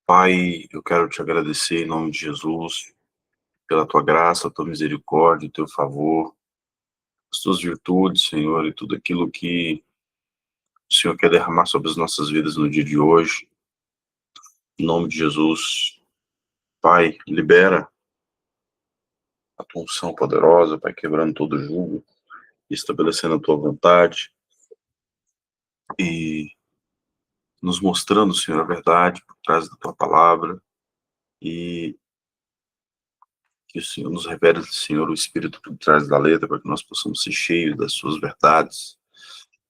Pai, eu quero te agradecer em nome de Jesus pela tua graça, tua misericórdia, teu favor, as tuas virtudes, Senhor, e tudo aquilo que o Senhor quer derramar sobre as nossas vidas no dia de hoje. Em nome de Jesus, Pai, libera a tua unção poderosa, Pai, quebrando todo jugo, estabelecendo a tua vontade e nos mostrando, Senhor, a verdade por trás da tua palavra e que o Senhor nos revele, Senhor, o Espírito por trás da letra, para que nós possamos ser cheios das suas verdades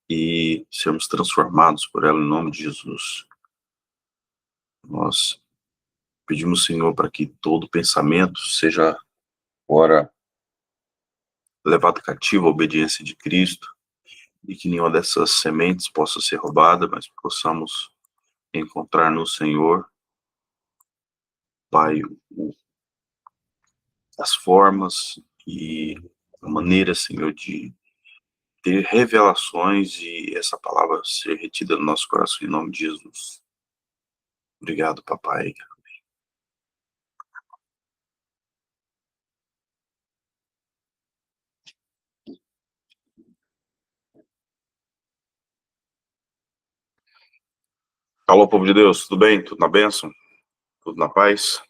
e sermos transformados por ela em nome de Jesus. Nós pedimos, Senhor, para que todo pensamento seja agora levado cativo à obediência de Cristo e que nenhuma dessas sementes possa ser roubada, mas possamos encontrar no Senhor, Pai, as formas e a maneira, Senhor, de ter revelações e essa palavra ser retida no nosso coração em nome de Jesus. Obrigado, papai. Alô, povo de Deus, tudo bem? Tudo na bênção? Tudo na paz?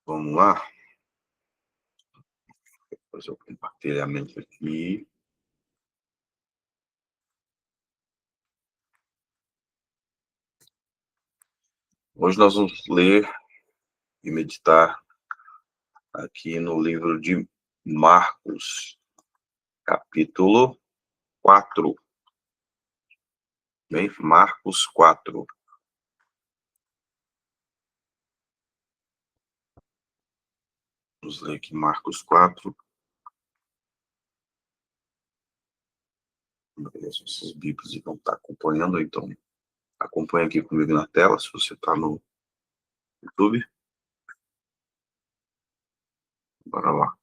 Vamos lá? Vou fazer o compartilhamento aqui. Hoje nós vamos ler e meditar aqui no livro de Marcos, capítulo 4. Bem? Marcos 4. Vamos ler aqui Marcos 4. Essas Bíblias vão estar acompanhando, então acompanha aqui comigo na tela, se você está no YouTube. Bora lá.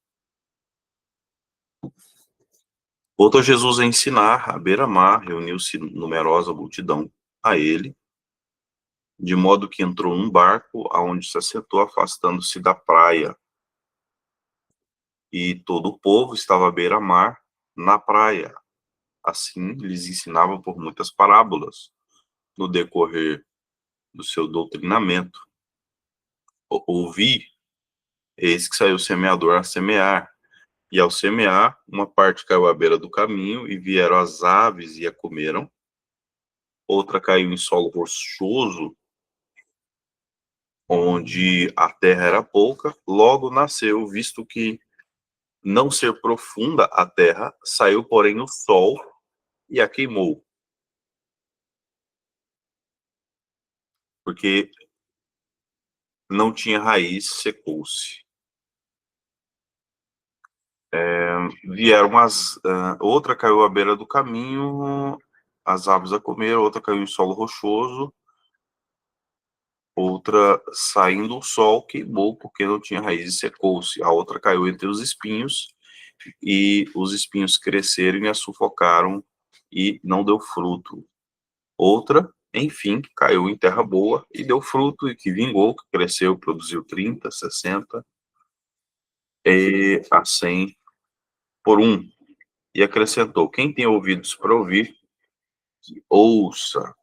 Voltou Jesus a ensinar à beira-mar, reuniu-se numerosa multidão a ele, de modo que entrou num barco, aonde se assentou, afastando-se da praia. E todo o povo estava à beira-mar, na praia. Assim, lhes ensinava por muitas parábolas, no decorrer do seu doutrinamento. Ouvi, eis que saiu o semeador a semear. E ao semear, uma parte caiu à beira do caminho, e vieram as aves e a comeram. Outra caiu em solo rochoso, onde a terra era pouca, logo nasceu, visto que não ser profunda a terra, saiu, porém, o sol e a queimou. Porque não tinha raiz, secou-se. Vieram outra caiu à beira do caminho, as aves a comeram, outra caiu em solo rochoso, outra saindo o sol queimou porque não tinha raiz e secou-se. A outra caiu entre os espinhos e os espinhos cresceram e a sufocaram e não deu fruto. Outra, enfim, caiu em terra boa e deu fruto e que vingou, que cresceu, produziu 30, 60 e a 100 por um. E acrescentou: quem tem ouvidos para ouvir, que ouça.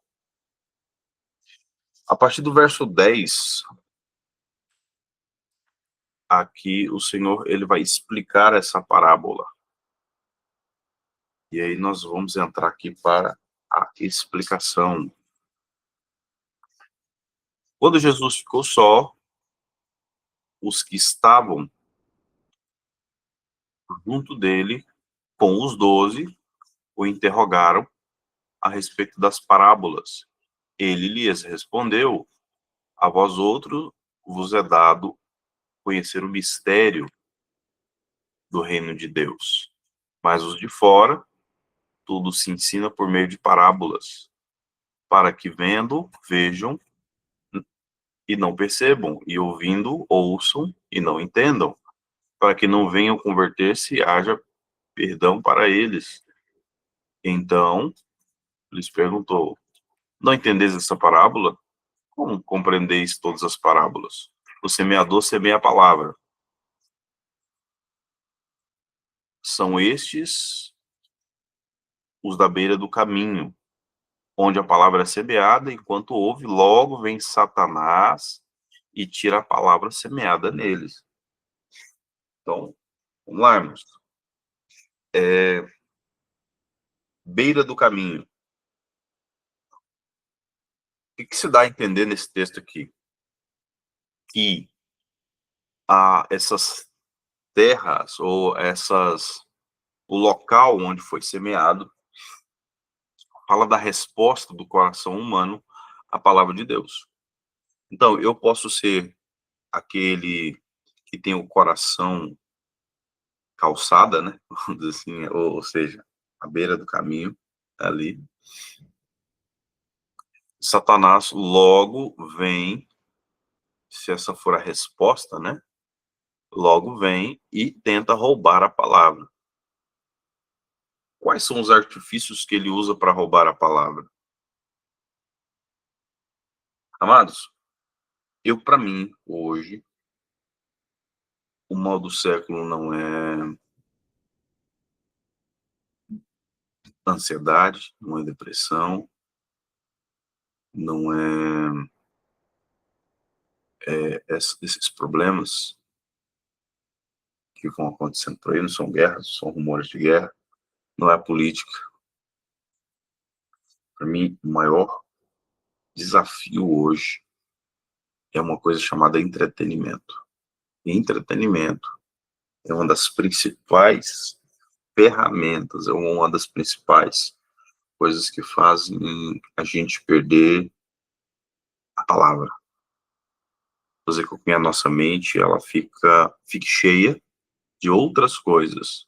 A partir do verso 10, aqui o Senhor ele vai explicar essa parábola. E aí nós vamos entrar aqui para a explicação. Quando Jesus ficou só, os que estavam junto dele, com os 12, o interrogaram a respeito das parábolas. Ele lhes respondeu: a vós outros vos é dado conhecer o mistério do reino de Deus. Mas os de fora, tudo se ensina por meio de parábolas, para que vendo, vejam e não percebam, e ouvindo, ouçam e não entendam, para que não venham converter-se e haja perdão para eles. Então, lhes perguntou: Não entendeis essa parábola? Como compreendeis todas as parábolas? O semeador semeia a palavra. São estes os da beira do caminho, onde a palavra é semeada, enquanto ouve, logo vem Satanás e tira a palavra semeada neles. Então, vamos lá, irmãos. Beira do caminho. O que se dá a entender nesse texto aqui? Que essas terras, ou o local onde foi semeado, fala da resposta do coração humano à palavra de Deus. Então, eu posso ser aquele que tem o coração calçada, né? Vamos dizer assim, ou seja, à beira do caminho, ali. Satanás logo vem, se essa for a resposta, né? Logo vem e tenta roubar a palavra. Quais são os artifícios que ele usa para roubar a palavra? Amados, para mim, hoje, o mal do século não é ansiedade, não é depressão, não esses problemas que vão acontecendo por aí, não são guerras, são rumores de guerra, não é a política. Para mim, o maior desafio hoje é uma coisa chamada entretenimento. E entretenimento é uma das principais ferramentas, é uma das principais coisas que fazem a gente perder a palavra. Fazer com que a nossa mente ela fique cheia de outras coisas,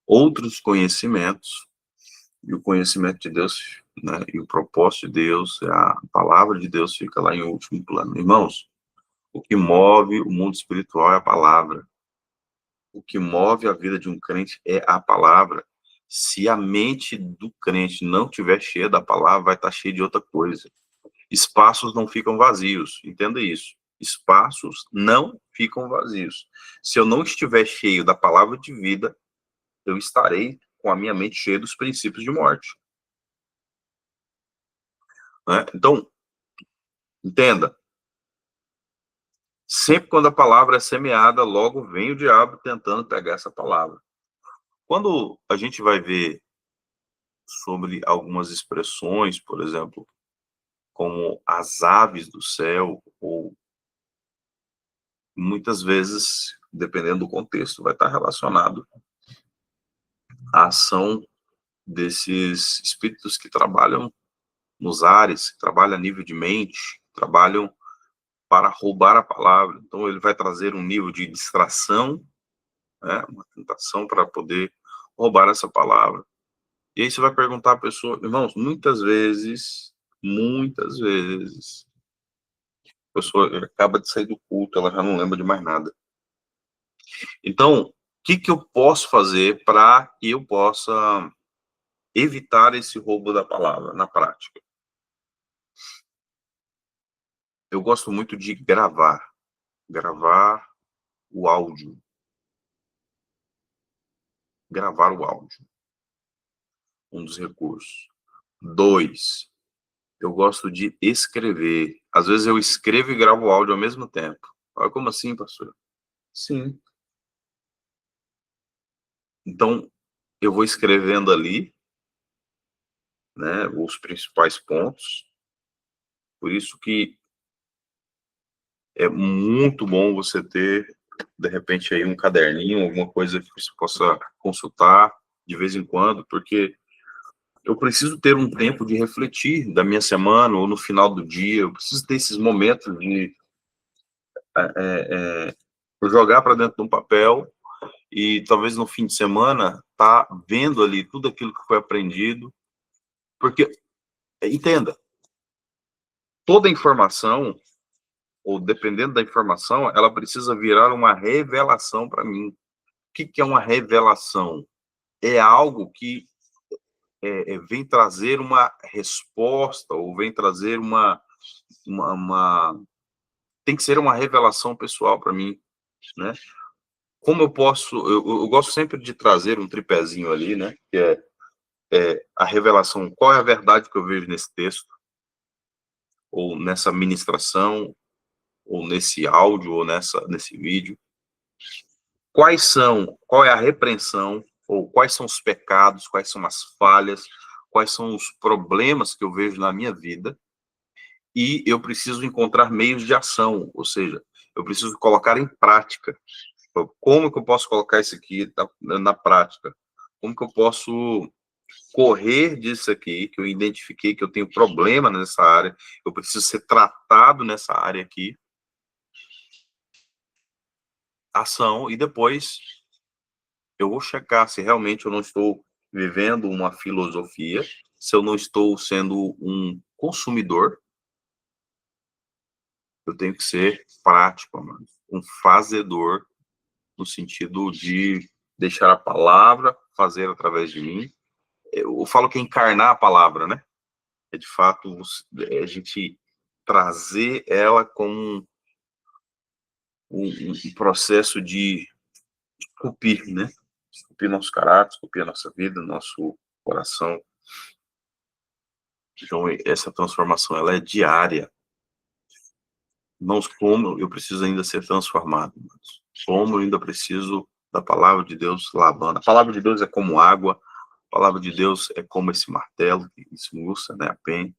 outros conhecimentos, e o conhecimento de Deus, né, e o propósito de Deus, a palavra de Deus fica lá em último plano. Irmãos, o que move o mundo espiritual é a palavra. O que move a vida de um crente é a palavra. Se a mente do crente não estiver cheia da palavra, vai estar cheia de outra coisa. Espaços não ficam vazios, entenda isso. Espaços não ficam vazios. Se eu não estiver cheio da palavra de vida, eu estarei com a minha mente cheia dos princípios de morte. Né? Então, entenda. Sempre quando a palavra é semeada, logo vem o diabo tentando pegar essa palavra. Quando a gente vai ver sobre algumas expressões, por exemplo, como as aves do céu, ou muitas vezes, dependendo do contexto, vai estar relacionado à ação desses espíritos que trabalham nos ares, que trabalham a nível de mente, trabalham para roubar a palavra. Então, ele vai trazer um nível de distração, né, uma tentação para poder roubar essa palavra. E aí você vai perguntar à pessoa, irmãos, muitas vezes, a pessoa acaba de sair do culto, ela já não lembra de mais nada. Então, o que eu posso fazer para que eu possa evitar esse roubo da palavra na prática? Eu gosto muito de gravar o áudio. Gravar o áudio. Um dos recursos. 2, eu gosto de escrever. Às vezes eu escrevo e gravo o áudio ao mesmo tempo. Olha, como assim, pastor? Sim. Então, eu vou escrevendo ali, né, os principais pontos. Por isso que é muito bom você ter, de repente, aí um caderninho, alguma coisa que você possa consultar de vez em quando, porque eu preciso ter um tempo de refletir da minha semana ou no final do dia. Eu preciso ter esses momentos de jogar para dentro de um papel e talvez no fim de semana tá vendo ali tudo aquilo que foi aprendido, porque entenda, toda informação, ou dependendo da informação, ela precisa virar uma revelação para mim. O que é uma revelação? É algo que vem trazer uma resposta, ou vem trazer tem que ser uma revelação pessoal para mim, né? Como eu posso, eu gosto sempre de trazer um tripézinho ali, né? Que é a revelação, qual é a verdade que eu vejo nesse texto, ou nessa ministração, ou nesse áudio, ou nesse vídeo. Qual é a repreensão, ou quais são os pecados, quais são as falhas, quais são os problemas que eu vejo na minha vida, e eu preciso encontrar meios de ação, ou seja, eu preciso colocar em prática. Como que eu posso colocar isso aqui na prática? Como que eu posso correr disso aqui, que eu identifiquei que eu tenho problema nessa área, eu preciso ser tratado nessa área aqui, ação, e depois eu vou checar se realmente eu não estou vivendo uma filosofia, se eu não estou sendo um consumidor. Eu tenho que ser prático, mano, um fazedor, no sentido de deixar a palavra fazer através de mim. Eu falo que é encarnar a palavra, né? É de fato a gente trazer ela como um processo de esculpir, né? Esculpir nosso caráter, esculpir a nossa vida, nosso coração. Então, essa transformação, ela é diária. Não como eu preciso ainda ser transformado, mas como eu ainda preciso da palavra de Deus lavando. A palavra de Deus é como água, a palavra de Deus é como esse martelo que esmiuça, né, a penha.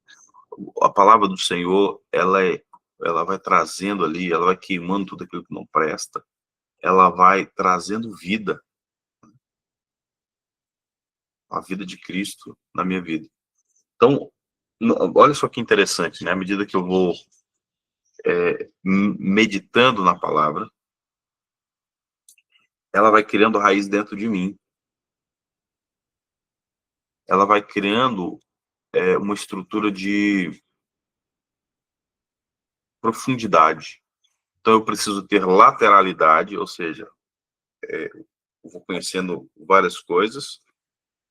A palavra do Senhor, ela vai trazendo ali, ela vai queimando tudo aquilo que não presta, ela vai trazendo vida, a vida de Cristo na minha vida. Então, olha só que interessante, né? À medida que eu vou meditando na palavra, ela vai criando raiz dentro de mim. Ela vai criando uma estrutura de profundidade. Então, eu preciso ter lateralidade, ou seja, eu vou conhecendo várias coisas,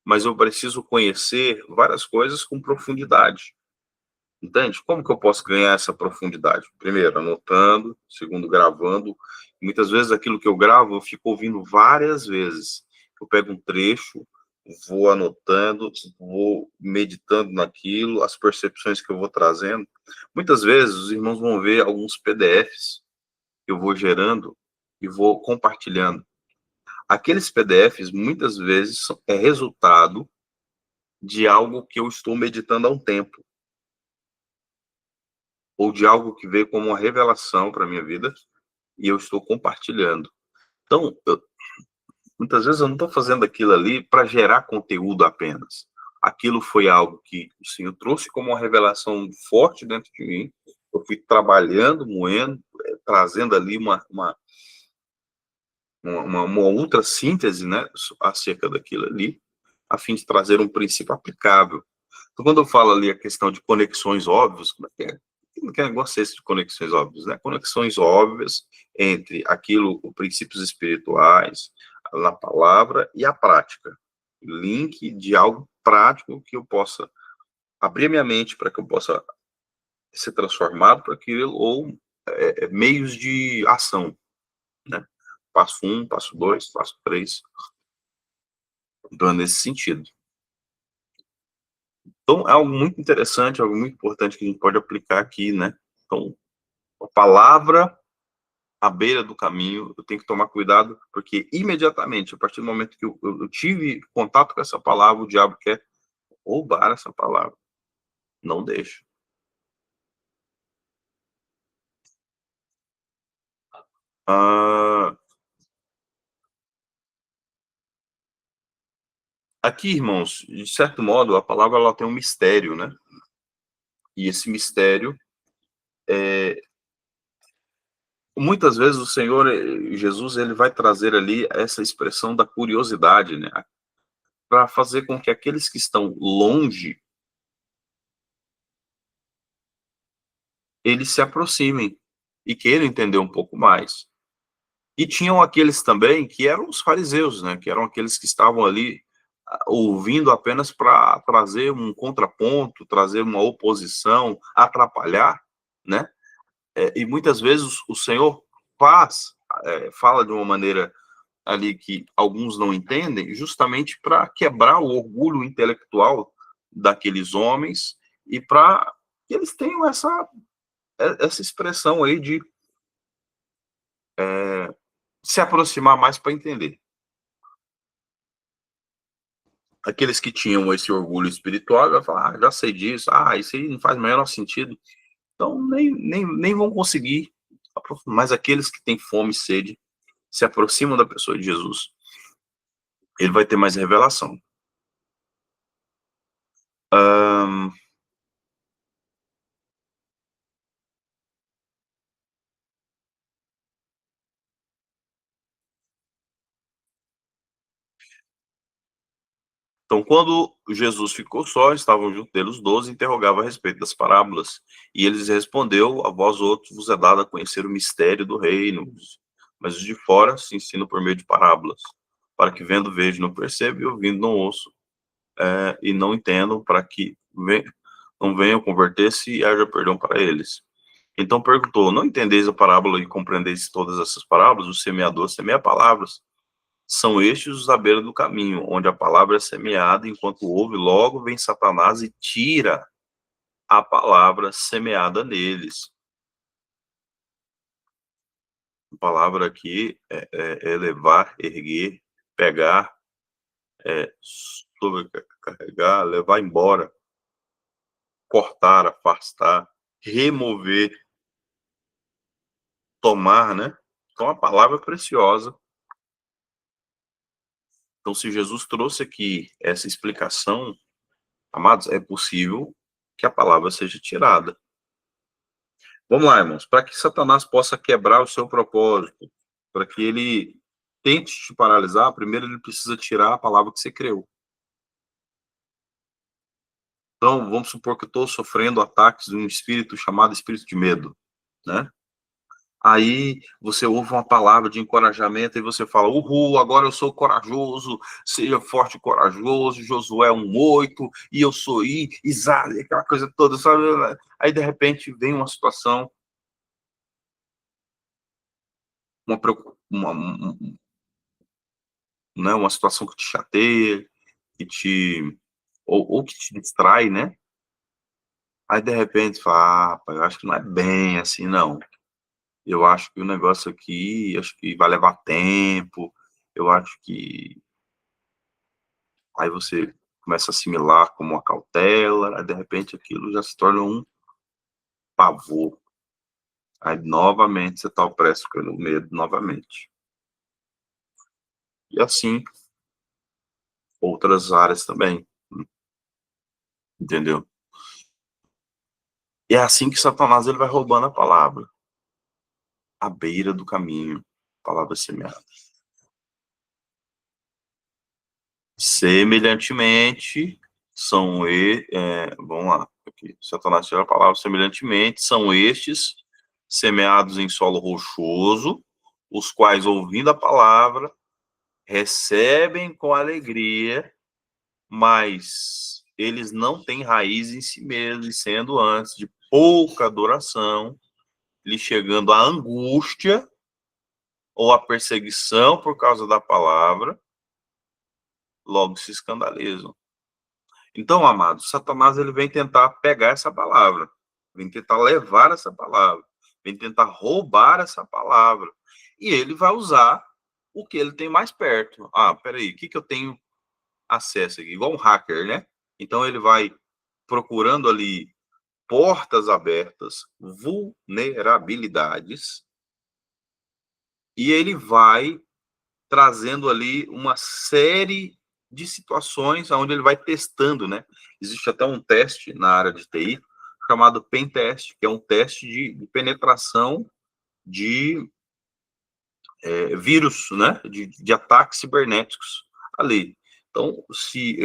mas eu preciso conhecer várias coisas com profundidade. Entende? Como que eu posso ganhar essa profundidade? Primeiro, anotando, segundo, gravando. Muitas vezes aquilo que eu gravo, eu fico ouvindo várias vezes. Eu pego um trecho, vou anotando, vou meditando naquilo, as percepções que eu vou trazendo. Muitas vezes os irmãos vão ver alguns PDFs que eu vou gerando e vou compartilhando. Aqueles PDFs, muitas vezes, é resultado de algo que eu estou meditando há um tempo, ou de algo que veio como uma revelação para a minha vida, e eu estou compartilhando. Então, muitas vezes eu não estou fazendo aquilo ali para gerar conteúdo apenas. Aquilo foi algo que o Senhor trouxe como uma revelação forte dentro de mim. Eu fui trabalhando, moendo, trazendo ali uma outra síntese, né, acerca daquilo ali, a fim de trazer um princípio aplicável. Então, quando eu falo ali a questão de conexões óbvias, como é que é? Que negócio é esse de conexões óbvias, né? Conexões óbvias entre aquilo, os princípios espirituais, na palavra e a prática. Link de algo prático que eu possa abrir minha mente para que eu possa ser transformado para aquilo, ou meios de ação, né? Passo 1, passo 2, passo 3. Então, é nesse sentido. Então, é algo muito interessante, algo muito importante que a gente pode aplicar aqui, né? Então, a palavra à beira do caminho, eu tenho que tomar cuidado, porque imediatamente, a partir do momento que eu tive contato com essa palavra, o diabo quer roubar essa palavra. Não deixa. Aqui, irmãos, de certo modo, a palavra ela tem um mistério, né? E esse mistério, muitas vezes o Senhor Jesus, ele vai trazer ali essa expressão da curiosidade, né? Para fazer com que aqueles que estão longe, eles se aproximem e queiram entender um pouco mais. E tinham aqueles também que eram os fariseus, né? Que eram aqueles que estavam ali ouvindo apenas para trazer um contraponto, trazer uma oposição, atrapalhar, né? E muitas vezes o Senhor fala de uma maneira ali que alguns não entendem, justamente para quebrar o orgulho intelectual daqueles homens e para que eles tenham essa expressão aí de se aproximar mais para entender. Aqueles que tinham esse orgulho espiritual vai falar, já sei disso, isso aí não faz o menor sentido. Então, nem vão conseguir aprofundar. Mas aqueles que têm fome e sede se aproximam da pessoa de Jesus, ele vai ter mais revelação. Então, quando Jesus ficou só, estavam junto dele os 12, interrogava a respeito das parábolas. E eles respondeu, a vós outros vos é dado a conhecer o mistério do reino, mas os de fora se ensinam por meio de parábolas, para que vendo vejam não percebam e ouvindo não ouçam, e não entendam, para que não venham converter-se e haja perdão para eles. Então perguntou, não entendeis a parábola e compreendeis todas essas parábolas? O semeador semeia palavras. São estes os à beira do caminho, onde a palavra é semeada, enquanto ouve, logo vem Satanás e tira a palavra semeada neles. A palavra aqui é levar, erguer, pegar, sobrecarregar, levar embora, cortar, afastar, remover, tomar, né? Então, a palavra é preciosa. Então, se Jesus trouxe aqui essa explicação, amados, é possível que a palavra seja tirada. Vamos lá, irmãos, para que Satanás possa quebrar o seu propósito, para que ele tente te paralisar, primeiro ele precisa tirar a palavra que você creu. Então, vamos supor que eu estou sofrendo ataques de um espírito chamado espírito de medo, né? Aí você ouve uma palavra de encorajamento e você fala, uhul, agora eu sou corajoso, seja forte e corajoso, Josué 1:8, e eu sou Isaac, aquela coisa toda, sabe? Aí, de repente, vem uma situação, uma situação que te chateia, ou que te distrai, né? Aí, de repente, fala, rapaz, eu acho que não é bem assim, não. Eu acho que o negócio aqui, acho que vai levar tempo, eu acho que... Aí você começa a assimilar como uma cautela, aí, de repente, aquilo já se torna um pavor. Aí, novamente, você está opresso pelo medo, novamente. E assim, outras áreas também, entendeu? E é assim que Satanás ele vai roubando a palavra. À beira do caminho, palavra semeada. Semelhantemente, vamos lá, aqui, Satanás tira a palavra, semelhantemente, são estes semeados em solo rochoso, os quais, ouvindo a palavra, recebem com alegria, mas eles não têm raiz em si mesmos, e sendo antes de pouca adoração, lhe chegando a angústia ou a perseguição por causa da palavra, logo se escandalizam. Então, amados, Satanás ele vem tentar pegar essa palavra, vem tentar levar essa palavra, vem tentar roubar essa palavra. E ele vai usar o que ele tem mais perto. Peraí, o que eu tenho acesso aqui? Igual um hacker, né? Então, ele vai procurando ali portas abertas, vulnerabilidades, e ele vai trazendo ali uma série de situações onde ele vai testando, né? Existe até um teste na área de TI chamado Pen Test, que é um teste de penetração de vírus, né? De ataques cibernéticos ali. Então, se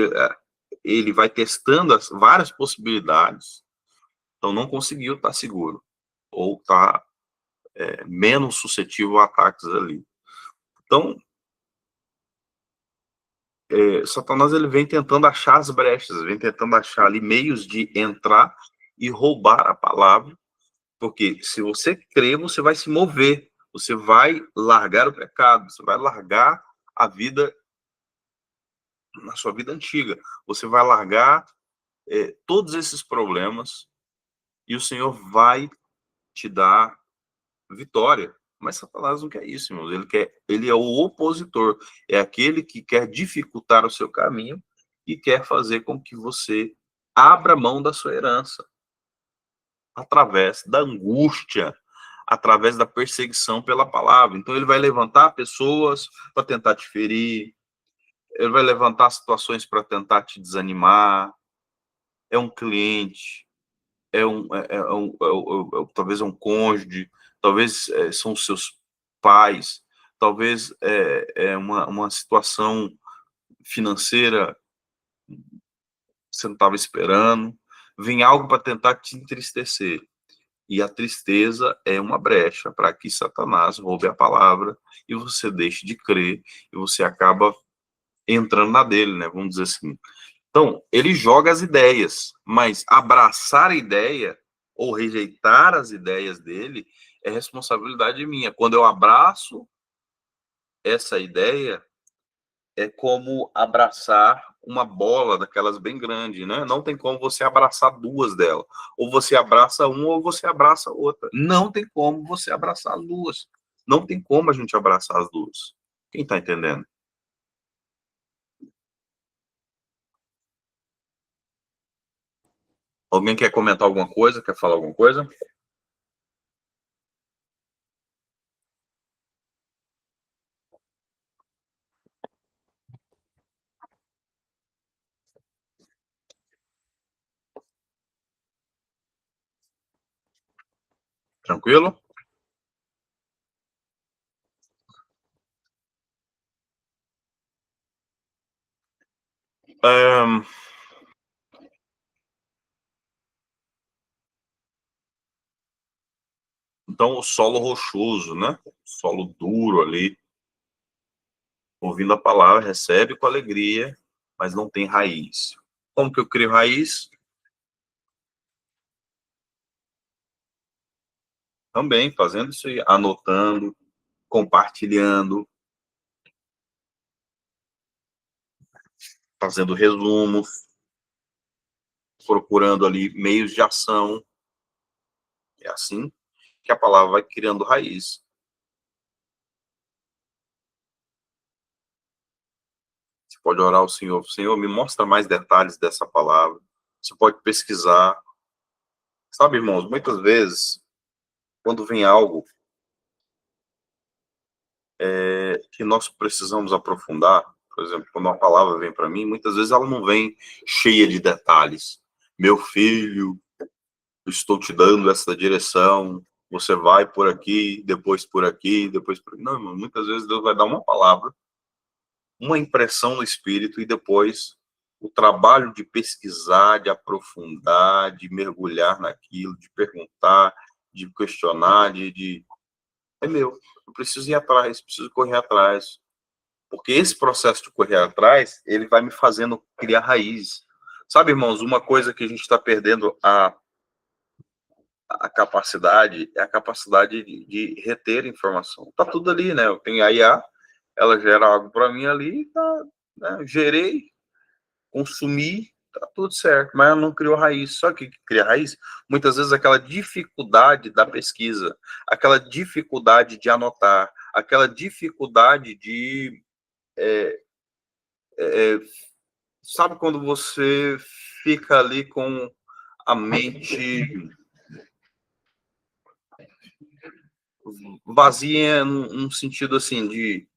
ele vai testando as várias possibilidades, então não conseguiu estar seguro, ou está menos suscetível a ataques ali. Então, Satanás ele vem tentando achar as brechas, vem tentando achar ali meios de entrar e roubar a palavra, porque se você crer, você vai se mover, você vai largar o pecado, você vai largar a vida, na sua vida antiga, você vai largar todos esses problemas e o Senhor vai te dar vitória. Mas Satanás não quer isso, irmãos. Ele é o opositor, é aquele que quer dificultar o seu caminho e quer fazer com que você abra mão da sua herança através da angústia, através da perseguição pela palavra. Então ele vai levantar pessoas para tentar te ferir, ele vai levantar situações para tentar te desanimar. É um cliente, talvez é um cônjuge, talvez são os seus pais, talvez é uma situação financeira que você não estava esperando, vem algo para tentar te entristecer. E a tristeza é uma brecha para que Satanás roube a palavra e você deixe de crer e você acaba entrando na dele, né? Vamos dizer assim. Então, ele joga as ideias, mas abraçar a ideia ou rejeitar as ideias dele é responsabilidade minha. Quando eu abraço essa ideia, é como abraçar uma bola daquelas bem grande, né? Não tem como você abraçar duas dela. Ou você abraça uma ou você abraça outra. Não tem como você abraçar as duas. Não tem como a gente abraçar as duas. Quem tá entendendo? Alguém quer comentar alguma coisa? Quer falar alguma coisa? Tranquilo? Um, então, o solo rochoso, né? Solo duro ali, ouvindo a palavra, recebe com alegria, mas não tem raiz. Como que eu crio raiz? Também fazendo isso aí, anotando, compartilhando, fazendo resumos, procurando ali meios de ação. É assim que a palavra vai criando raiz. Você pode orar ao Senhor, Senhor, me mostra mais detalhes dessa palavra. Você pode pesquisar. Sabe, irmãos, muitas vezes, quando vem algo que nós precisamos aprofundar, por exemplo, quando uma palavra vem para mim, muitas vezes ela não vem cheia de detalhes. Meu filho, eu estou te dando essa direção, você vai por aqui, depois por aqui. Não, irmão, muitas vezes Deus vai dar uma palavra, uma impressão no espírito e depois o trabalho de pesquisar, de aprofundar, de mergulhar naquilo, de perguntar, de questionar, é meu, eu preciso ir atrás, preciso correr atrás. Porque esse processo de correr atrás, ele vai me fazendo criar raiz. Sabe, irmãos, uma coisa que a gente está perdendo a capacidade é a capacidade de reter informação. Tá tudo ali, né? Eu tenho a IA, ela gera algo para mim ali, tá, né? Gerei, consumi, tá tudo certo, mas ela não criou raiz. Só que cria raiz, muitas vezes aquela dificuldade da pesquisa, aquela dificuldade de anotar, aquela dificuldade de é, sabe quando você fica ali com a mente vazia num sentido assim de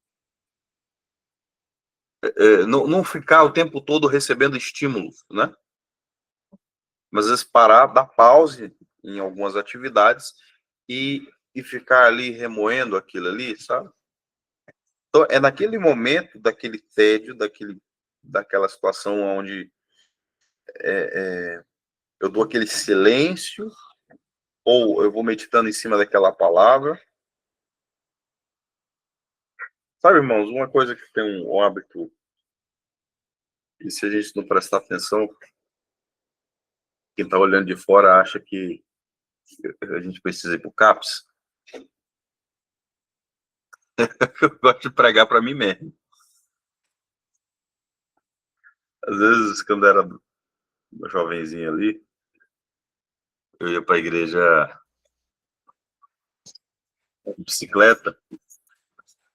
não ficar o tempo todo recebendo estímulos, né? Mas às vezes parar, dar pause em algumas atividades e ficar ali remoendo aquilo ali, sabe? Então é naquele momento, daquele tédio, daquela situação onde eu dou aquele silêncio ou eu vou meditando em cima daquela palavra. Sabe, irmãos, uma coisa que tem um hábito E se a gente não prestar atenção, quem está olhando de fora acha que a gente precisa ir para o CAPS. Eu gosto de pregar para mim mesmo. Às vezes, quando era jovenzinho ali, eu ia para a igreja de bicicleta,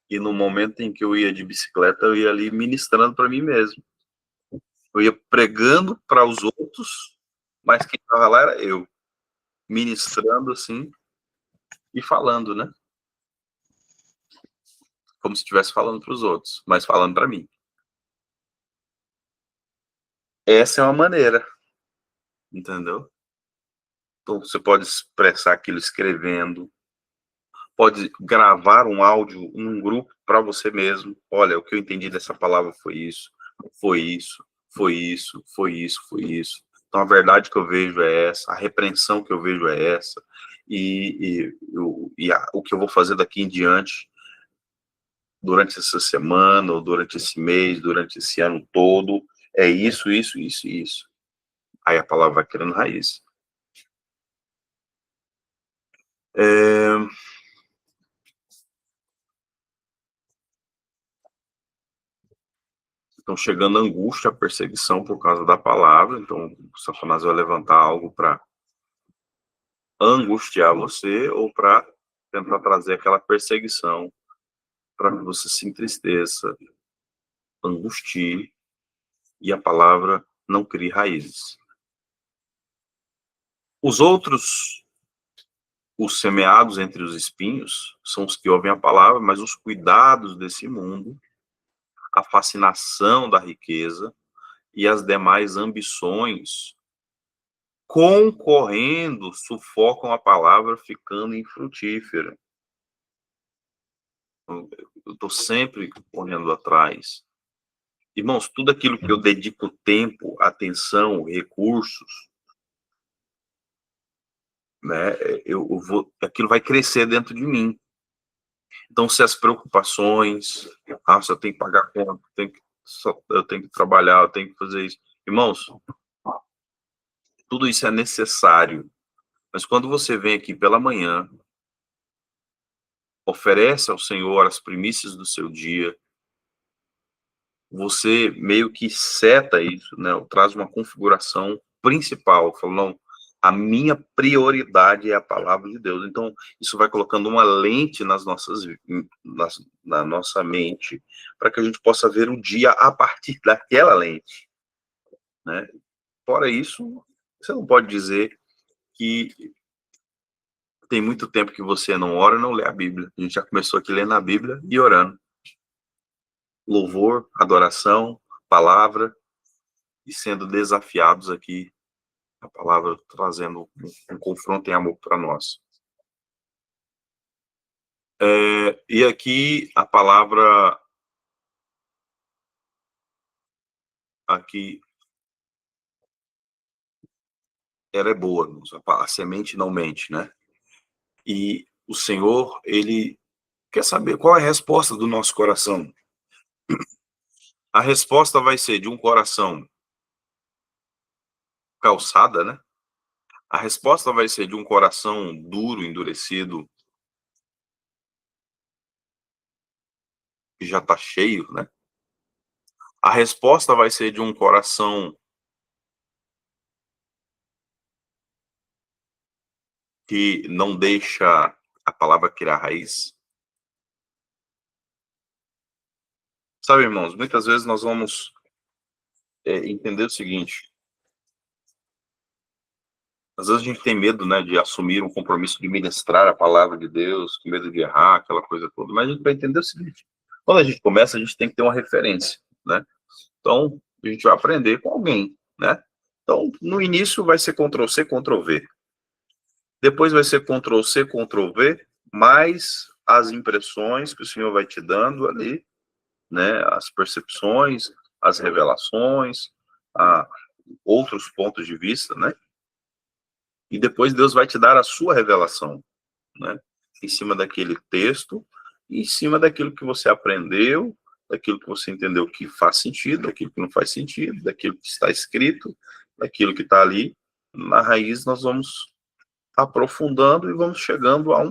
e no momento em que eu ia de bicicleta, eu ia ali ministrando para mim mesmo. Eu ia pregando para os outros, mas quem estava lá era eu, ministrando assim e falando, né? Como se estivesse falando para os outros, mas falando para mim. Essa é uma maneira, entendeu? Então, você pode expressar aquilo escrevendo, pode gravar um áudio num grupo para você mesmo. Olha, o que eu entendi dessa palavra foi isso, foi isso, foi isso, foi isso, foi isso. Então, a verdade que eu vejo é essa, a repreensão que eu vejo é essa, o que eu vou fazer daqui em diante, durante essa semana, ou durante esse mês, durante esse ano todo, é isso, isso, isso, isso. Aí a palavra vai criando raiz. Então, chegando a angústia, a perseguição por causa da palavra. Então, o Satanás vai levantar algo para angustiar você ou para tentar trazer aquela perseguição para que você se entristeça, angustie e a palavra não crie raízes. Os outros, os semeados entre os espinhos, são os que ouvem a palavra, mas os cuidados desse mundo, a fascinação da riqueza e as demais ambições concorrendo, sufocam a palavra, ficando infrutífera. Eu estou sempre correndo atrás. Irmãos, tudo aquilo que eu dedico tempo, atenção, recursos, né, aquilo vai crescer dentro de mim. Então, se as preocupações, se eu tenho que pagar conta, eu tenho que trabalhar, eu tenho que fazer isso. Irmãos, tudo isso é necessário. Mas quando você vem aqui pela manhã, oferece ao Senhor as primícias do seu dia, você meio que seta isso, né? Traz uma configuração principal, fala, não, a minha prioridade é a palavra de Deus. Então, isso vai colocando uma lente na nossa mente, para que a gente possa ver o dia a partir daquela lente, né? Fora isso, você não pode dizer que tem muito tempo que você não ora e não lê a Bíblia. A gente já começou aqui lendo a Bíblia e orando. Louvor, adoração, palavra, e sendo desafiados aqui, a palavra trazendo um confronto em amor para nós. E aqui a palavra, aqui, ela é boa, a semente não mente, né? E o Senhor, ele quer saber qual é a resposta do nosso coração. A resposta vai ser de um coração calçada, né? A resposta vai ser de um coração duro, endurecido, que já está cheio, né? A resposta vai ser de um coração que não deixa a palavra criar raiz. Sabe, irmãos, muitas vezes nós vamos entender o seguinte: às vezes a gente tem medo, né, de assumir um compromisso de ministrar a palavra de Deus, com medo de errar, aquela coisa toda, mas a gente vai entender o seguinte: quando a gente começa, a gente tem que ter uma referência, né? Então, a gente vai aprender com alguém, né? Então, no início vai ser Ctrl+C, Ctrl+V. Depois vai ser Ctrl+C, Ctrl+V, mais as impressões que o Senhor vai te dando ali, né? As percepções, as revelações, outros pontos de vista, né? E depois Deus vai te dar a sua revelação, né? Em cima daquele texto, em cima daquilo que você aprendeu daquilo que você entendeu que faz sentido, daquilo que não faz sentido, daquilo que está escrito, daquilo que está ali. Na raiz, nós vamos aprofundando e vamos chegando a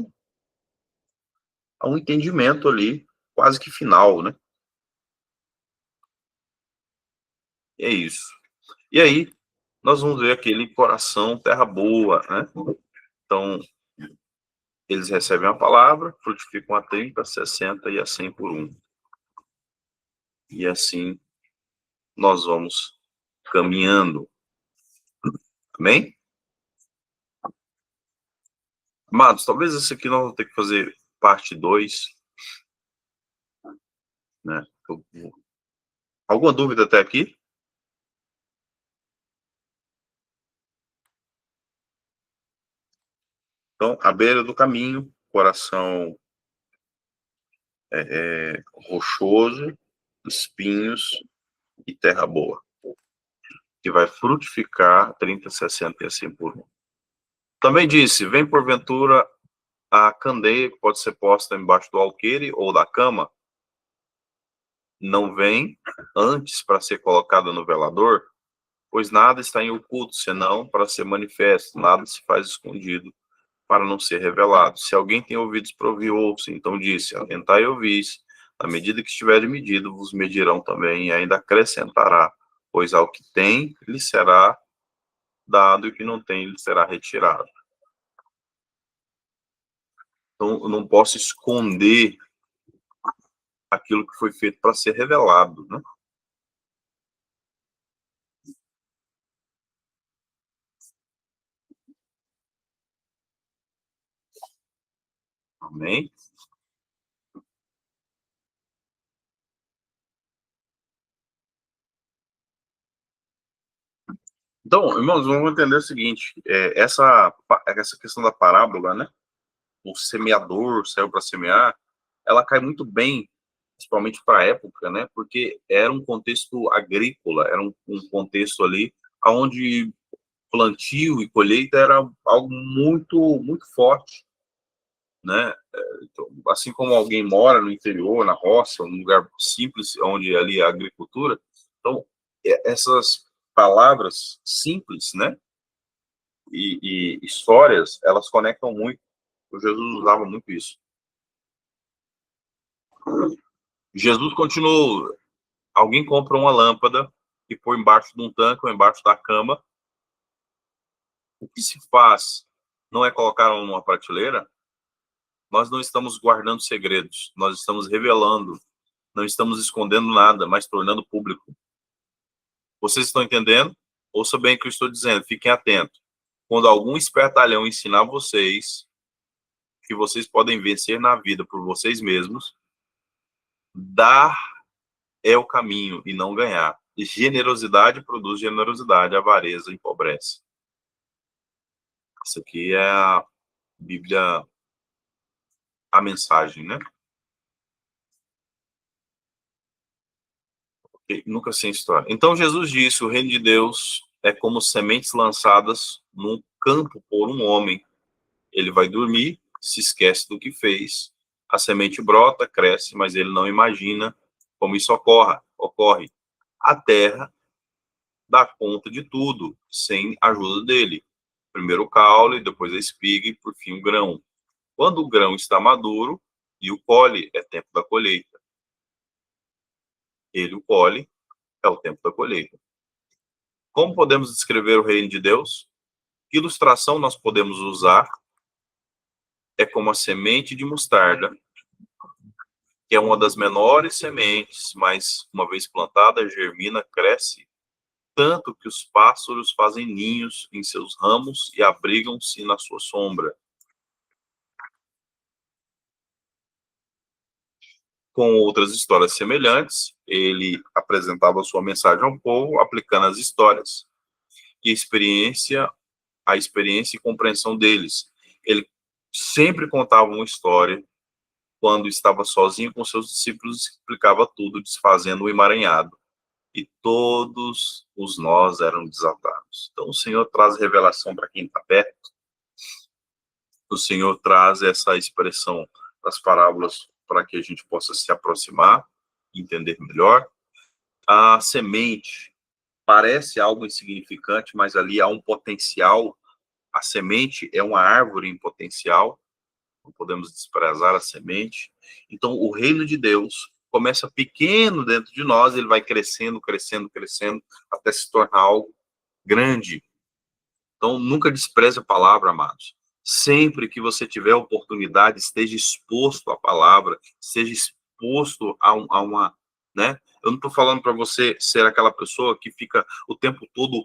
um entendimento ali, quase que final, né? É isso. E aí, nós vamos ver aquele coração terra boa, né? Então, eles recebem a palavra, frutificam a 30, a 60 e a 100 por um. E assim, nós vamos caminhando. Amém? Amados, talvez esse aqui nós vamos ter que fazer parte 2, né? Alguma dúvida até aqui? Então, à beira do caminho, coração rochoso, espinhos e terra boa, que vai frutificar 30, 60 e assim por um. Também disse, vem porventura a candeia que pode ser posta embaixo do alqueire ou da cama, não vem antes para ser colocada no velador, pois nada está em oculto, senão para ser manifesto, nada se faz escondido, para não ser revelado. Se alguém tem ouvidos para ouvir, ouça. Então disse, atentai e ouvis, à medida que estiverem medido, vos medirão também, e ainda acrescentará, pois ao que tem, lhe será dado, e o que não tem, lhe será retirado. Então, eu não posso esconder aquilo que foi feito para ser revelado, né? Amém? Então, irmãos, vamos entender o seguinte, essa questão da parábola, né? O semeador saiu para semear, ela cai muito bem, principalmente para a época, né? Porque era um contexto agrícola, era um contexto ali onde plantio e colheita era algo muito, muito forte, né? Então, assim como alguém mora no interior, na roça, um lugar simples, onde ali é a agricultura, então, essas palavras simples, né? E histórias, elas conectam muito. O Jesus usava muito isso. Jesus continuou. Alguém compra uma lâmpada e põe embaixo de um tanque ou embaixo da cama. O que se faz não é colocar numa prateleira. Nós não estamos guardando segredos. Nós estamos revelando. Não estamos escondendo nada, mas tornando público. Vocês estão entendendo? Ouça bem o que eu estou dizendo. Fiquem atentos. Quando algum espertalhão ensinar vocês que vocês podem vencer na vida por vocês mesmos, dar é o caminho e não ganhar. Generosidade produz generosidade, avareza empobrece. Isso aqui é a Bíblia, a mensagem, né? Nunca sem história. Então Jesus disse, o reino de Deus é como sementes lançadas num campo por um homem. Ele vai dormir, se esquece do que fez, a semente brota, cresce, mas ele não imagina como isso ocorre. A terra dá conta de tudo, sem a ajuda dele. Primeiro o caule, depois a espiga e, por fim, o grão. Quando o grão está maduro e o colhe, é tempo da colheita. Ele o colhe, é o tempo da colheita. Como podemos descrever o reino de Deus? Que ilustração nós podemos usar? É como a semente de mostarda, que é uma das menores sementes, mas uma vez plantada, germina, cresce, tanto que os pássaros fazem ninhos em seus ramos e abrigam-se na sua sombra. Com outras histórias semelhantes, ele apresentava sua mensagem ao povo, aplicando as histórias e a experiência e compreensão deles. Ele sempre contava uma história quando estava sozinho com seus discípulos, explicava tudo, desfazendo o emaranhado. E todos os nós eram desatados. Então, o Senhor traz revelação para quem está perto. O Senhor traz essa expressão das parábolas para que a gente possa se aproximar. entender melhor. A semente parece algo insignificante, mas ali há um potencial. A semente é uma árvore em potencial, não podemos desprezar a semente. Então, o reino de Deus começa pequeno dentro de nós, ele vai crescendo, crescendo, crescendo, até se tornar algo grande. Então, nunca despreze a palavra, amados. Sempre que você tiver oportunidade, esteja exposto à palavra, esteja exposto a uma, né? Eu não estou falando para você ser aquela pessoa que fica o tempo todo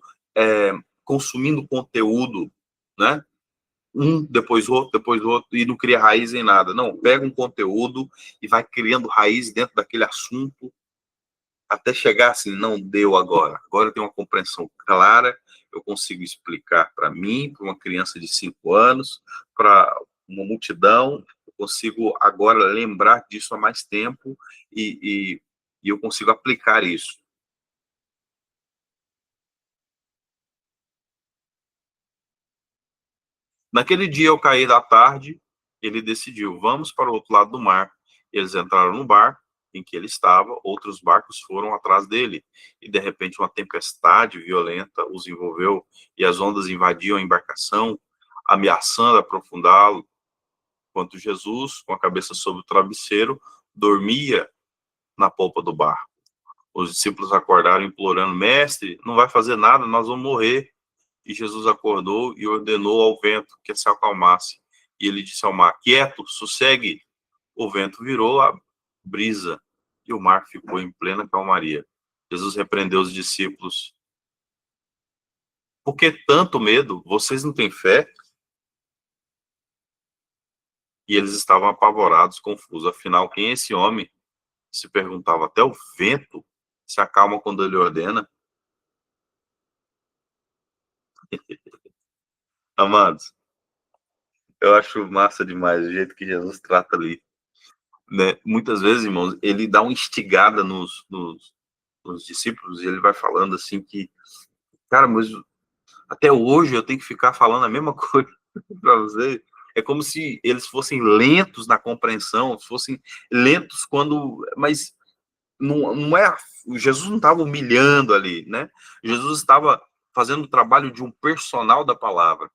consumindo conteúdo, né? Depois outro, e não cria raiz em nada. Não, pega um conteúdo e vai criando raiz dentro daquele assunto, até chegar assim, não deu agora. Agora eu tenho uma compreensão clara, eu consigo explicar para mim, para uma criança de 5 anos, para uma multidão, eu consigo agora lembrar disso há mais tempo e eu consigo aplicar isso. Naquele dia, ao cair da tarde, ele decidiu, vamos para o outro lado do mar. Eles entraram no barco em que ele estava, outros barcos foram atrás dele. E, de repente, uma tempestade violenta os envolveu e as ondas invadiam a embarcação, ameaçando aprofundá-lo, enquanto Jesus, com a cabeça sobre o travesseiro, dormia na polpa do barco. Os discípulos acordaram implorando, mestre, não vai fazer nada, nós vamos morrer. E Jesus acordou e ordenou ao vento que se acalmasse. E ele disse ao mar, quieto, sossegue. O vento virou a brisa e o mar ficou em plena calmaria. Jesus repreendeu os discípulos. Por que tanto medo? Vocês não têm fé? E eles estavam apavorados, confusos. Afinal, quem é esse homem? Se perguntava, até o vento se acalma quando ele ordena. Amados, eu acho massa demais o jeito que Jesus trata ali. Né? Muitas vezes, irmãos, ele dá uma instigada nos discípulos e ele vai falando assim que, cara, mas até hoje eu tenho que ficar falando a mesma coisa para você. É como se eles fossem lentos na compreensão, fossem lentos quando... Mas não é... Jesus não estava humilhando ali, né? Jesus estava fazendo o trabalho de um personal da palavra.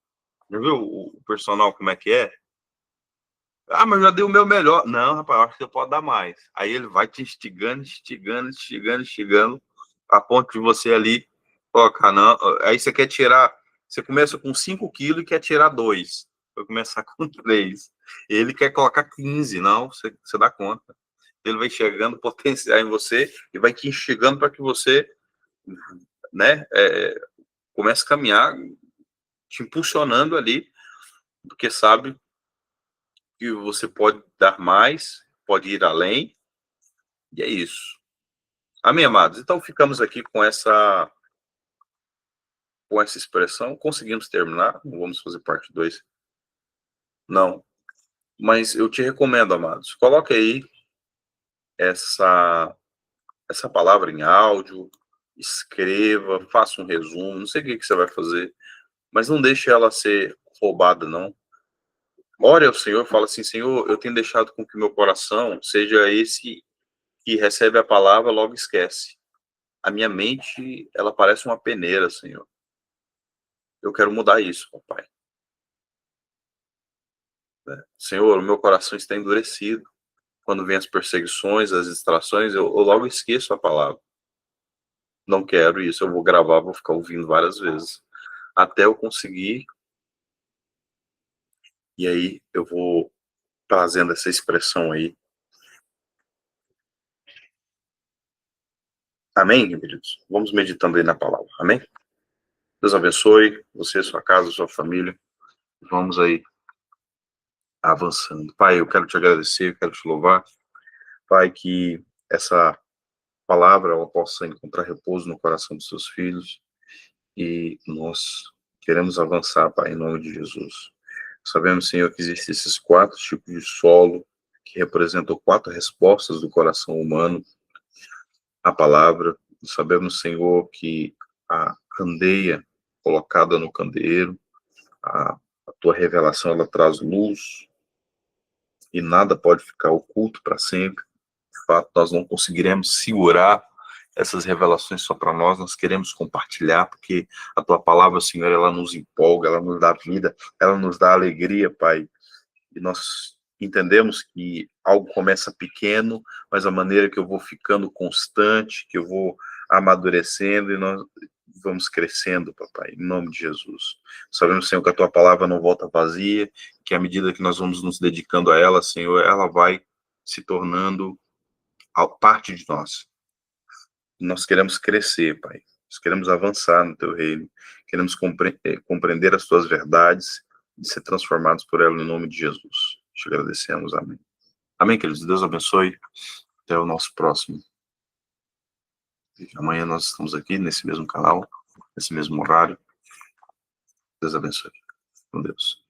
Já viu o personal como é que é? Ah, mas já dei o meu melhor. Não, rapaz, eu acho que você pode dar mais. Aí ele vai te instigando, instigando, instigando, instigando, a ponto de você ali colocar, não. Aí você quer tirar, você começa com 5 quilos e quer tirar 2. Vai começar com 3. Ele quer colocar 15, não, você dá conta. Ele vai chegando potencial em você e vai te instigando para que você, né, comece a caminhar, te impulsionando ali, porque sabe que você pode dar mais, pode ir além, e é isso. Amém, amados? Então ficamos aqui com essa expressão. Conseguimos terminar? Não vamos fazer parte 2? Não. Mas eu te recomendo, amados, coloque aí essa palavra em áudio, escreva, faça um resumo, não sei o que você vai fazer, mas não deixe ela ser roubada, não. Ore ao Senhor, fala assim, Senhor, eu tenho deixado com que meu coração seja esse que recebe a palavra, logo esquece. A minha mente, ela parece uma peneira, Senhor. Eu quero mudar isso, papai. Senhor, o meu coração está endurecido. Quando vem as perseguições, as distrações, eu logo esqueço a palavra. Não quero isso, eu vou gravar, vou ficar ouvindo várias vezes. Até eu conseguir. E aí eu vou trazendo essa expressão aí. Amém, queridos? Vamos meditando aí na palavra. Amém? Deus abençoe você, sua casa, sua família. Vamos aí avançando. Pai, eu quero te agradecer, eu quero te louvar. Pai, que essa palavra ela possa encontrar repouso no coração dos seus filhos e nós queremos avançar, Pai, em nome de Jesus. Sabemos, Senhor, que existem esses 4 tipos de solo que representam 4 respostas do coração humano à palavra. Sabemos, Senhor, que a candeia colocada no candeeiro, a tua revelação, ela traz luz e nada pode ficar oculto para sempre. fato nós não conseguiremos segurar essas revelações só para nós queremos compartilhar, porque a tua palavra, Senhor, ela nos empolga, ela nos dá vida, ela nos dá alegria, Pai. E nós entendemos que algo começa pequeno, mas a maneira que eu vou ficando constante, que eu vou amadurecendo e nós vamos crescendo, papai, em nome de Jesus. Sabemos, Senhor, que a tua palavra não volta vazia, que à medida que nós vamos nos dedicando a ela, Senhor, ela vai se tornando parte de nós. Nós queremos crescer, Pai. Nós queremos avançar no teu reino. Queremos compreender as tuas verdades e ser transformados por ela em nome de Jesus. Te agradecemos. Amém. Amém, queridos. Deus abençoe. Até o nosso próximo. Amanhã nós estamos aqui nesse mesmo canal, nesse mesmo horário. Deus abençoe. Com Deus.